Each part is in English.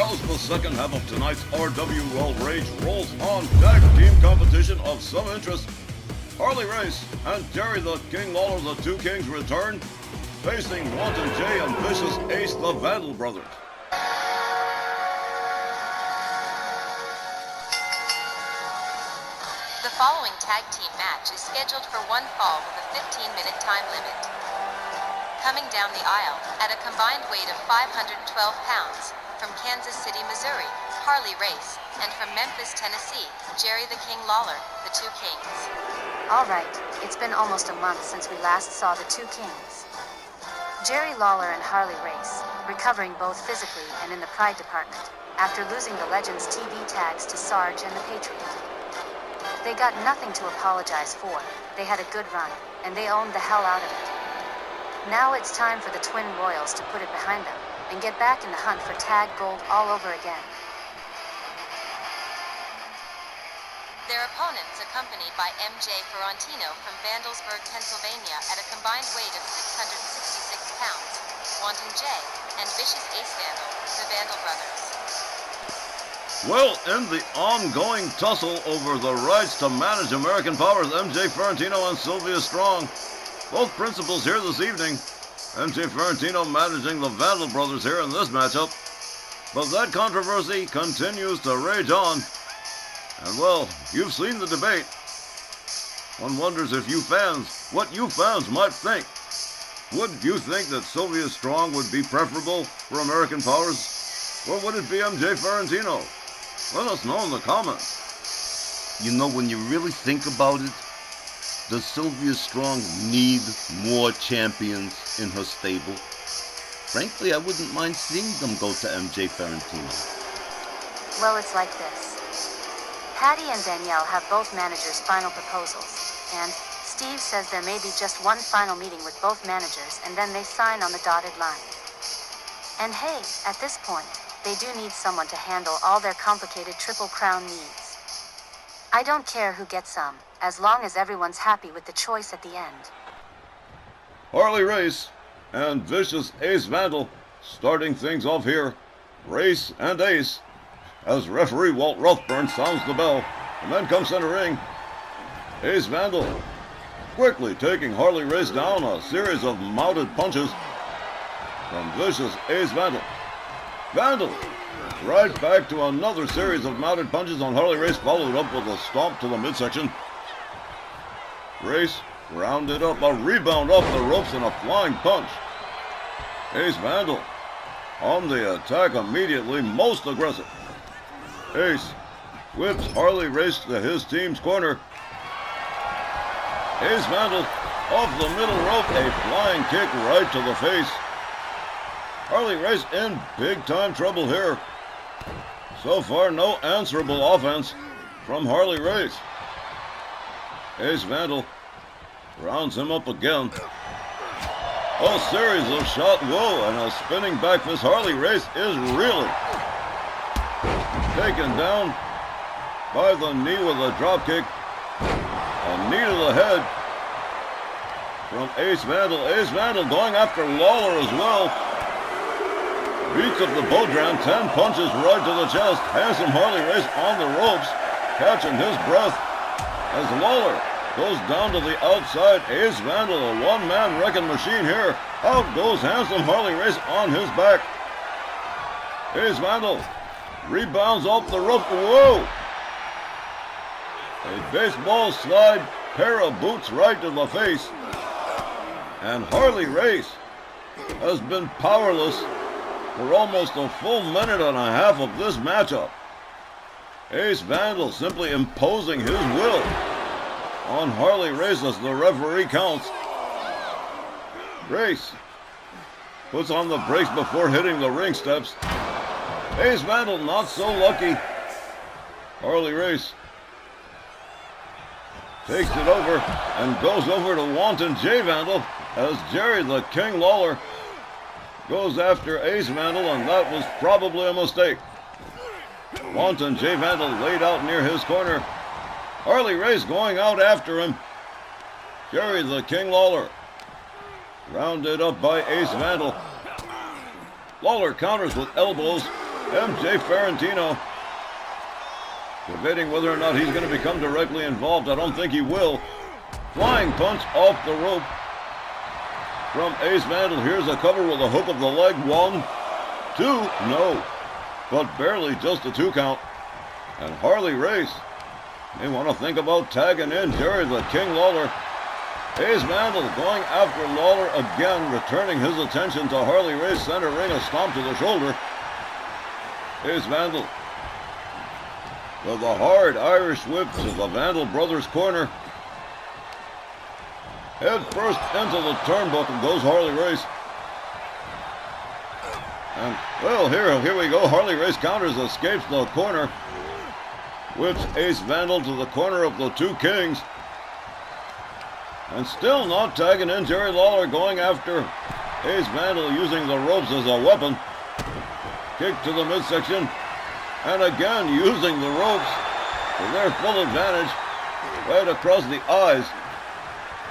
as the second half of tonight's RWL Rage rolls on, tag team competition of some interest. Harley Race and Jerry the King Lawler, the Two Kings, return, facing Wanton Jay and Vicious Ace, the Vandal brothers. The following tag team match is scheduled for one fall with a 15-minute time limit. Coming down the aisle, at a combined weight of 512 pounds, from Kansas City, Missouri, Harley Race, and from Memphis, Tennessee, Jerry the King Lawler, the Two Kings. All right, it's been almost a month since we last saw the Two Kings. Jerry Lawler and Harley Race, recovering both physically and in the Pride department, after losing the Legends TV tags to Sarge and the Patriot. They got nothing to apologize for, they had a good run, and they owned the hell out of it. Now it's time for the Twin Royals to put it behind them, and get back in the hunt for tag gold all over again. Their opponents, accompanied by MJ Ferrantino from Vandalsburg, Pennsylvania, at a combined weight of 666 pounds, Wanton Jay, and Vicious Ace Vandal, the Vandal brothers. Well, in the ongoing tussle over the rights to manage American Powers, MJ Ferrantino and Sylvia Strong, both principals here this evening. MJ Ferrantino managing the Vandal brothers here in this matchup. But that controversy continues to rage on. And well, you've seen the debate. One wonders if you fans, what you fans might think. Would you think that Sylvia Strong would be preferable for American Powers? Or would it be MJ Ferrantino? Let us know in the comments. You know, when you really think about it, does Sylvia Strong need more champions in her stable? Frankly, I wouldn't mind seeing them go to MJ Ferrantino. Well, it's like this. Patty and Danielle have both managers' final proposals, and Steve says there may be just one final meeting with both managers and then they sign on the dotted line. And hey, at this point, they do need someone to handle all their complicated Triple Crown needs. I don't care who gets some, as long as everyone's happy with the choice at the end. Harley Race and Vicious Ace Vandal starting things off here. Race and Ace, as referee Walt Ruthburn sounds the bell. The men come center ring. Ace Vandal quickly taking Harley Race down, a series of mounted punches from Vicious Ace Vandal. Vandal right back to another series of mounted punches on Harley Race, followed up with a stomp to the midsection. Race rounded up, a rebound off the ropes and a flying punch. Ace Vandal on the attack immediately, most aggressive. Ace whips Harley Race to his team's corner. Ace Vandal off the middle rope, a flying kick right to the face. Harley Race in big-time trouble here. So far, no answerable offense from Harley Race. Ace Vandal rounds him up again. A series of shots, whoa, and a spinning back fist. Harley Race is really taken down by the knee with a drop kick. A knee to the head from Ace Vandal. Ace Vandal going after Lawler as well. Beats up the Bodran, 10 punches right to the chest. Handsome Harley Race on the ropes, catching his breath as Lawler goes down to the outside. Ace Vandal, a one-man wrecking machine here. Out goes handsome Harley Race on his back. Ace Vandal rebounds off the rope. Whoa! A baseball slide, pair of boots right to the face. And Harley Race has been powerless for almost a full minute and a half of this matchup. Ace Vandal simply imposing his will on Harley Race as the referee counts. Race puts on the brakes before hitting the ring steps. Ace Vandal not so lucky. Harley Race takes it over and goes over to Wanton Jay Vandal as Jerry the King Lawler goes after Ace Vandal, and that was probably a mistake. Wanton Jay Vandal laid out near his corner. Harley Race going out after him. Jerry the King Lawler rounded up by Ace Vandal. Lawler counters with elbows. MJ Ferrantino debating whether or not he's going to become directly involved. I don't think he will. Flying punch off the rope from Ace Vandal. Here's a cover with a hook of the leg. 1, 2, no. But barely, just a 2 count. And Harley Race, they want to think about tagging in Jerry the King Lawler. Ace Vandal going after Lawler again, returning his attention to Harley Race. Center ring, a stomp to the shoulder. Ace Vandal with a hard Irish whip to the Vandal brothers' corner. Head first into the turnbuckle goes Harley Race. And, well, here we go. Harley Race counters, escapes the corner. Whips Ace Vandal to the corner of the two Kings. And still not tagging in Jerry Lawler, going after Ace Vandal, using the ropes as a weapon. Kick to the midsection. And again, using the ropes to their full advantage. Right across the eyes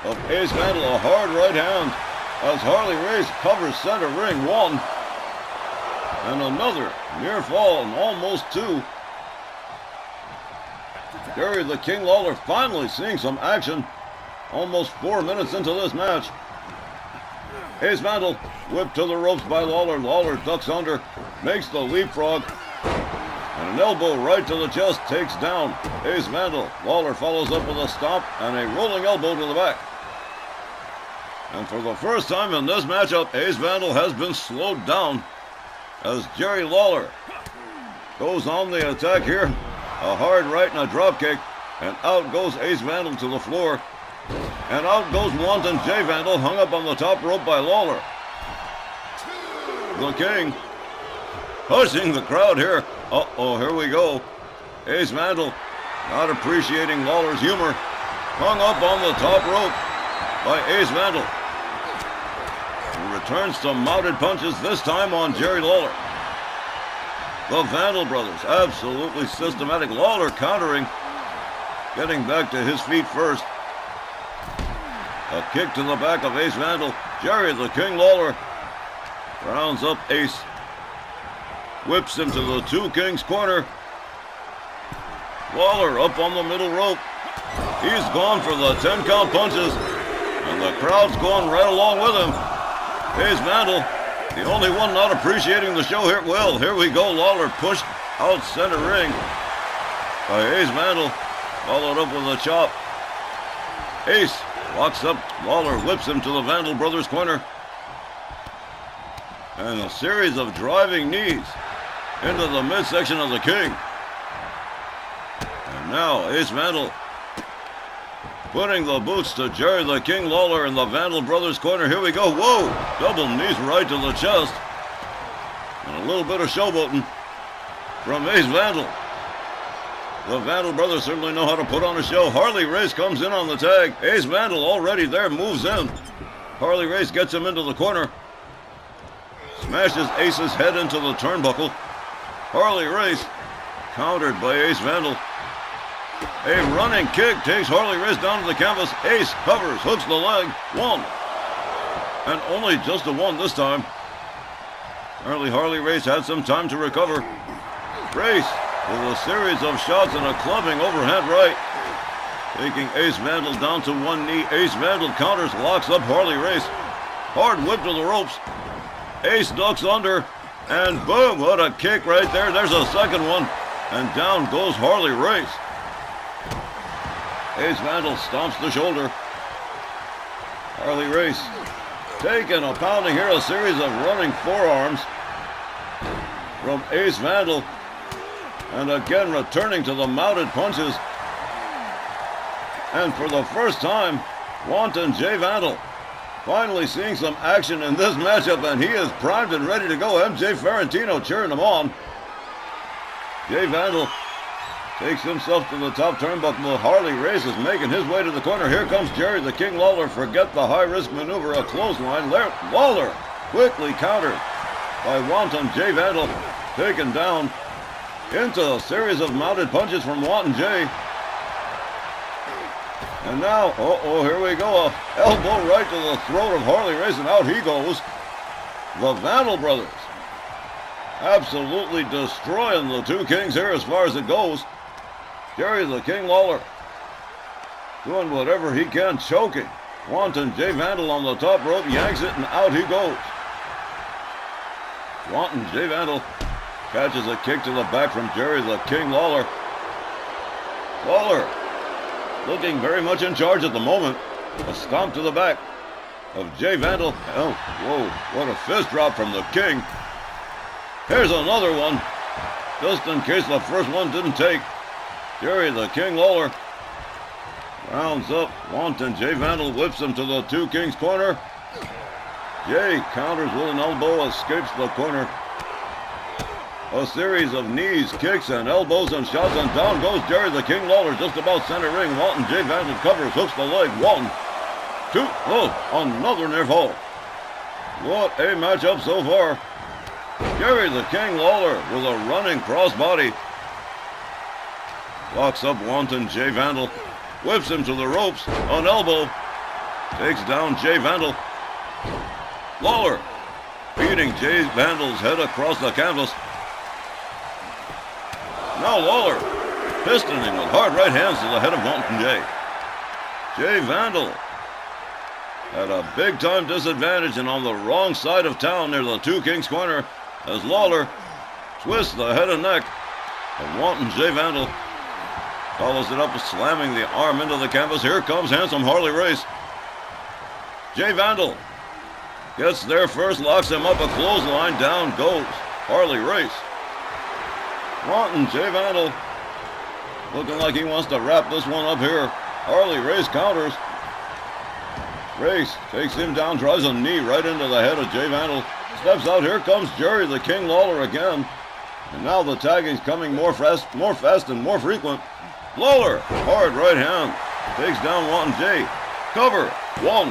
of Ace Vandal. A hard right hand as Harley Race covers center ring. 1. And another near fall, and almost 2. Jerry the King Lawler finally seeing some action. Almost 4 minutes into this match. Ace Vandal whipped to the ropes by Lawler. Lawler ducks under, makes the leapfrog. And an elbow right to the chest takes down Ace Vandal. Lawler follows up with a stomp and a rolling elbow to the back. And for the first time in this matchup, Ace Vandal has been slowed down as Jerry Lawler goes on the attack here. A hard right and a drop kick. And out goes Ace Vandal to the floor. And out goes Wanton J. Vandal, hung up on the top rope by Lawler. The King pushing the crowd here. Uh-oh, here we go. Ace Vandal not appreciating Lawler's humor. Hung up on the top rope by Ace Vandal. He returns to mounted punches, this time on Jerry Lawler. The Vandal brothers, absolutely systematic. Lawler countering, getting back to his feet first. A kick to the back of Ace Vandal. Jerry the King Lawler rounds up Ace. Whips him to the two Kings corner. Lawler up on the middle rope. He's gone for the 10 count punches. And the crowd's going right along with him. Ace Vandal, the only one not appreciating the show here. Well, here we go. Lawler pushed out center ring by Ace Vandal. Followed up with a chop. Ace walks up. Lawler whips him to the Vandal brothers corner. And a series of driving knees into the midsection of the King. And now Ace Vandal putting the boots to Jerry the King Lawler in the Vandal brothers corner. Here we go. Whoa! Double knees right to the chest. And a little bit of showboating from Ace Vandal. The Vandal brothers certainly know how to put on a show. Harley Race comes in on the tag. Ace Vandal already there, moves in. Harley Race gets him into the corner. Smashes Ace's head into the turnbuckle. Harley Race countered by Ace Vandal. A running kick takes Harley Race down to the canvas. Ace covers, hooks the leg. 1. And only just a 1 this time. Harley Race had some time to recover. Race with a series of shots and a clubbing overhand right. Taking Ace Vandal down to one knee. Ace Vandal counters, locks up Harley Race. Hard whip to the ropes. Ace ducks under. And boom, what a kick right there. There's a second one. And down goes Harley Race. Ace Vandal stomps the shoulder. Harley Race taking a pounding here. A series of running forearms from Ace Vandal. And again returning to the mounted punches. And for the first time, Wanton J. Vandal finally seeing some action in this matchup, and he is primed and ready to go. MJ Ferrantino cheering him on. J. Vandal takes himself to the top turnbuckle. Harley Race is making his way to the corner. Here comes Jerry the King Lawler. Forget the high-risk maneuver, a clothesline. Lawler quickly countered by Wanton J. Vandal. Taken down into a series of mounted punches from Wanton J. And now, here we go. A elbow right to the throat of Harley Race, and out he goes. The Vandal brothers absolutely destroying the two Kings here as far as it goes. Jerry the King Lawler doing whatever he can, choking. Wanton J. Vandal on the top rope, yanks it, and out he goes. Wanton J. Vandal catches a kick to the back from Jerry the King Lawler. Lawler looking very much in charge at the moment. A stomp to the back of J. Vandal. Oh, whoa, what a fist drop from the King. Here's another one, just in case the first one didn't take. Jerry the King Lawler rounds up Wanton. J. Vandal whips him to the two Kings corner. Jay counters with an elbow, escapes the corner. A series of knees, kicks, and elbows and shots, and down goes Jerry the King Lawler just about center ring. Wanton J. Vandal covers, hooks the leg. 1, 2, oh, another near fall. What a matchup so far. Jerry the King Lawler with a running crossbody. Locks up Wanton J. Vandal. Whips him to the ropes. An elbow. Takes down J. Vandal. Lawler beating J. Vandal's head across the canvas. Now Lawler pistoning with hard right hands to the head of Wanton J. J. Vandal at a big-time disadvantage and on the wrong side of town near the two Kings corner as Lawler twists the head and neck of Wanton J. Vandal. Follows it up, slamming the arm into the canvas. Here comes handsome Harley Race. J. Vandal gets there first, locks him up, a clothesline. Down goes Harley Race. Wanton J. Vandal looking like he wants to wrap this one up here. Harley Race counters. Race takes him down, drives a knee right into the head of J. Vandal. Steps out. Here comes Jerry the King Lawler again. And now the tagging's coming more fast and more frequent. Lawler, hard right hand, takes down Wanton J. Cover, 1,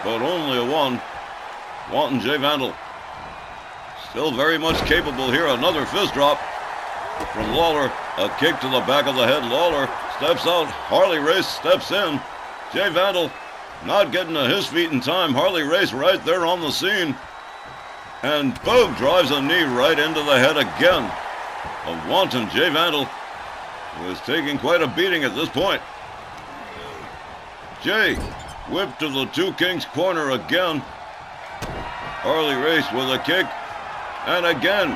but only a 1. Wanton J. Vandal still very much capable here. Another fist drop from Lawler. A kick to the back of the head. Lawler steps out. Harley Race steps in. J. Vandal not getting to his feet in time. Harley Race right there on the scene. And boom, drives a knee right into the head again of Wanton J. Vandal, who is taking quite a beating at this point. Jay whipped to the two Kings corner again. Harley Race with a kick. And again,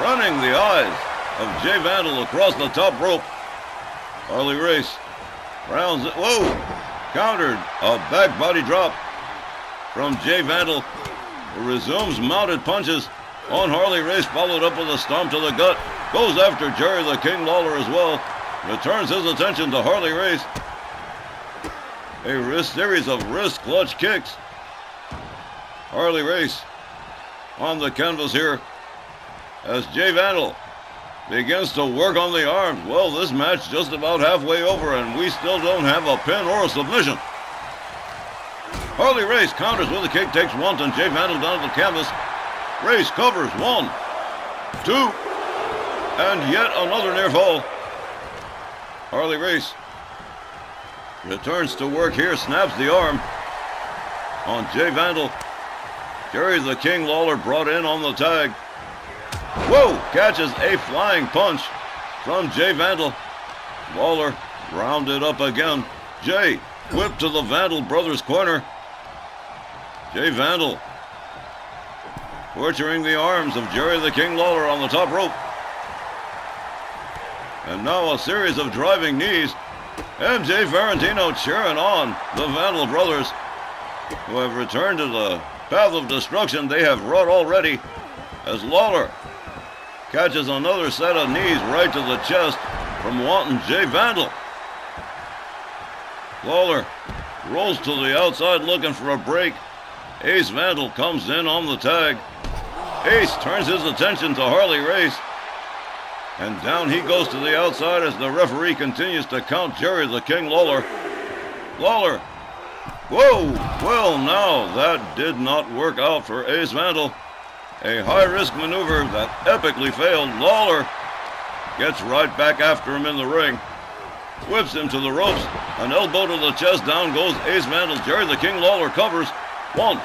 running the eyes of J. Vandal across the top rope. Harley Race rounds it. Whoa! Countered. A back body drop from J. Vandal, who resumes mounted punches on Harley Race, followed up with a stomp to the gut. Goes after Jerry the King Lawler as well. Returns his attention to Harley Race. A series of wrist clutch kicks. Harley Race on the canvas here as J. Vandal begins to work on the arms. Well, this match just about halfway over, and we still don't have a pin or a submission. Harley Race counters with a kick, takes Wanton J. Vandal down to the canvas. Race covers, 1, 2, and yet another near fall. Harley Race returns to work here, snaps the arm on J. Vandal. Jerry the King Lawler brought in on the tag. Whoa! Catches a flying punch from J. Vandal. Lawler rounded up again. Jay whipped to the Vandal brothers' corner. J. Vandal torturing the arms of Jerry the King Lawler on the top rope. And now a series of driving knees. MJ Ferrantino cheering on the Vandal brothers, who have returned to the path of destruction they have wrought already, as Lawler catches another set of knees right to the chest from Wanton J. Vandal. Lawler rolls to the outside looking for a break. Ace Vandal comes in on the tag. Ace turns his attention to Harley Race, and down he goes to the outside as the referee continues to count Jerry the King Lawler. Lawler, whoa, well now that did not work out for Ace Vandal. A high-risk maneuver that epically failed. Lawler gets right back after him in the ring. Whips him to the ropes. An elbow to the chest. Down goes Ace Vandal. Jerry the King Lawler covers. 1.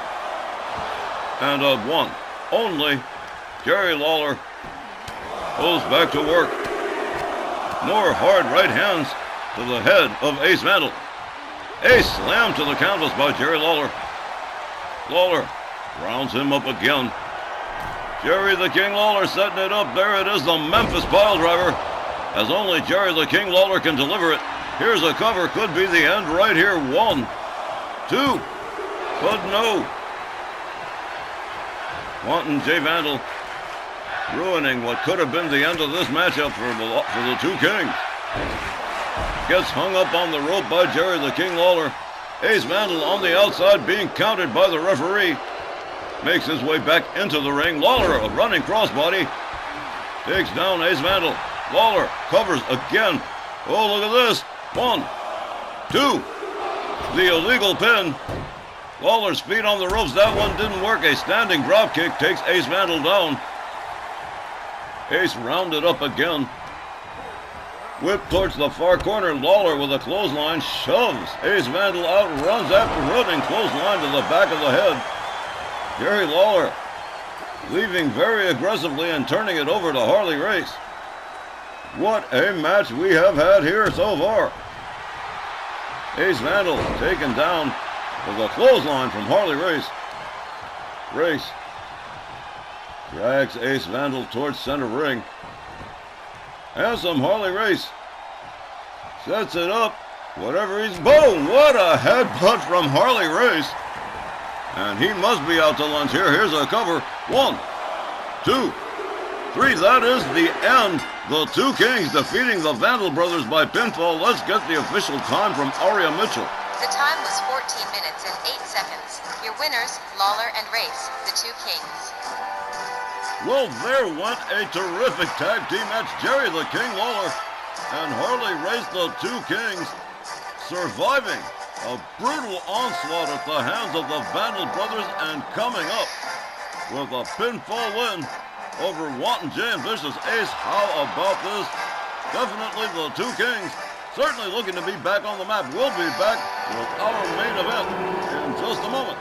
And a 1. Only Jerry Lawler goes back to work. More hard right hands to the head of Ace Vandal. Ace slammed to the canvas by Jerry Lawler. Lawler rounds him up again. Jerry the King Lawler setting it up. There it is, the Memphis pile driver. As only Jerry the King Lawler can deliver it. Here's a cover. Could be the end right here. 1, 2. But no. Wanton J. Vandal ruining what could have been the end of this matchup for the two Kings. Gets hung up on the rope by Jerry the King Lawler. Ace Vandal on the outside being counted by the referee. Makes his way back into the ring. Lawler, a running crossbody, takes down Ace Vandal. Lawler covers again. Oh, look at this. 1, 2. The illegal pin. Lawler's feet on the ropes. That one didn't work. A standing drop kick takes Ace Vandal down. Ace rounded up again. Whip towards the far corner. Lawler with a clothesline shoves Ace Vandal out, runs after running clothesline to the back of the head. Jerry Lawler leaving very aggressively and turning it over to Harley Race. What a match we have had here so far. Ace Vandal taken down with a clothesline from Harley Race. Race drags Ace Vandal towards center ring. Handsome Harley Race sets it up. Whatever he's... Boom! What a headbutt from Harley Race. And he must be out to lunch here. Here's a cover. 1, 2, 3. That is the end. The two Kings defeating the Vandal brothers by pinfall. Let's get the official time from Aria Mitchell. The time was 14 minutes and 8 seconds. Your winners, Lawler and Race, the two Kings. Well, there went a terrific tag team match. Jerry the King Lawler and Harley Race, the two Kings, surviving a brutal onslaught at the hands of the Vandal brothers and coming up with a pinfall win over Wanton J and Vicious Ace. How about this? Definitely the two Kings certainly looking to be back on the map. We'll be back with our main event in just a moment.